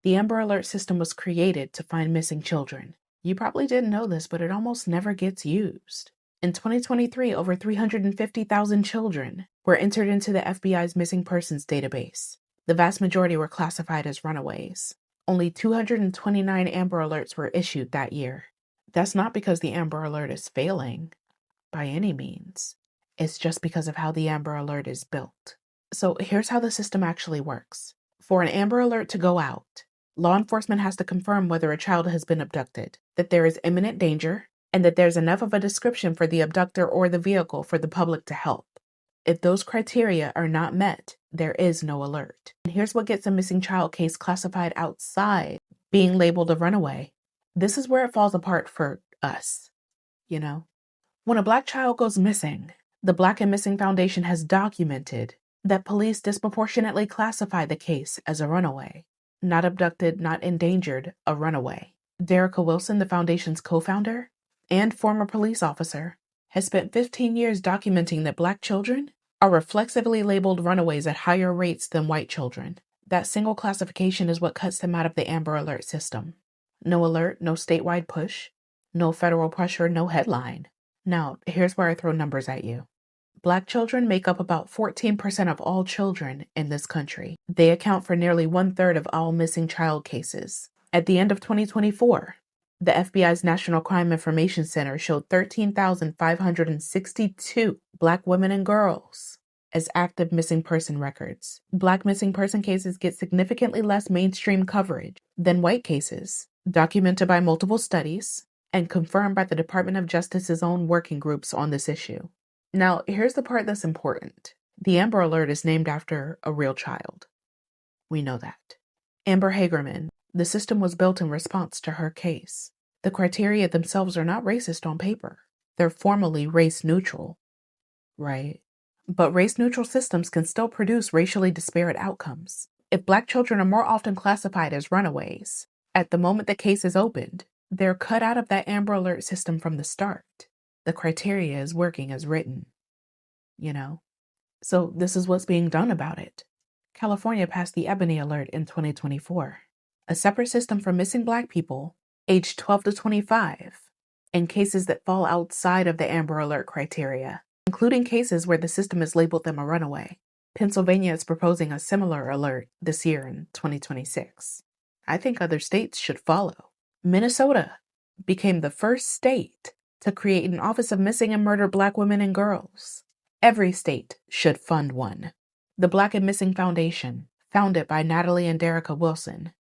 The Amber Alert system was created to find missing children. You probably didn't know this, but it almost never gets used. In 2023, over 350,000 children were entered into the FBI's missing persons database. The vast majority were classified as runaways. Only 229 Amber Alerts were issued that year. That's not because the Amber Alert is failing, by any means. It's just because of how the Amber Alert is built. So here's how the system actually works. For an Amber Alert to go out, law enforcement has to confirm whether a child has been abducted, that there is imminent danger, and that there's enough of a description for the abductor or the vehicle for the public to help. If those criteria are not met, there is no alert. And here's what gets a missing child case classified outside being labeled a runaway. This is where it falls apart for us, you know? When a Black child goes missing, the Black and Missing Foundation has documented that police disproportionately classify the case as a runaway. Not abducted, not endangered, a runaway. Derica Wilson, the foundation's co-founder and former police officer, has spent 15 years documenting that Black children are reflexively labeled runaways at higher rates than white children. That single classification is what cuts them out of the Amber Alert system. No alert, no statewide push, no federal pressure, no headline. Now, here's where I throw numbers at you. Black children make up about 14% of all children in this country. They account for nearly 1/3 of all missing child cases. At the end of 2024, the FBI's National Crime Information Center showed 13,562 Black women and girls as active missing person records. Black missing person cases get significantly less mainstream coverage than white cases, documented by multiple studies and confirmed by the Department of Justice's own working groups on this issue. Now, here's the part that's important. The Amber Alert is named after a real child. We know that. Amber Hagerman. The system was built in response to her case. The criteria themselves are not racist on paper. They're formally race neutral, right? But race neutral systems can still produce racially disparate outcomes. If Black children are more often classified as runaways, at the moment the case is opened, they're cut out of that Amber Alert system from the start. The criteria is working as written, you know? So this is what's being done about it. California passed the Ebony Alert in 2024, a separate system for missing Black people aged 12 to 25 in cases that fall outside of the Amber Alert criteria, including cases where the system has labeled them a runaway. Pennsylvania is proposing a similar alert this year in 2026. I think other states should follow. Minnesota became the first state to create an Office of Missing and Murdered Black Women and Girls. Every state should fund one. The Black and Missing Foundation, founded by Natalie and Derica Wilson,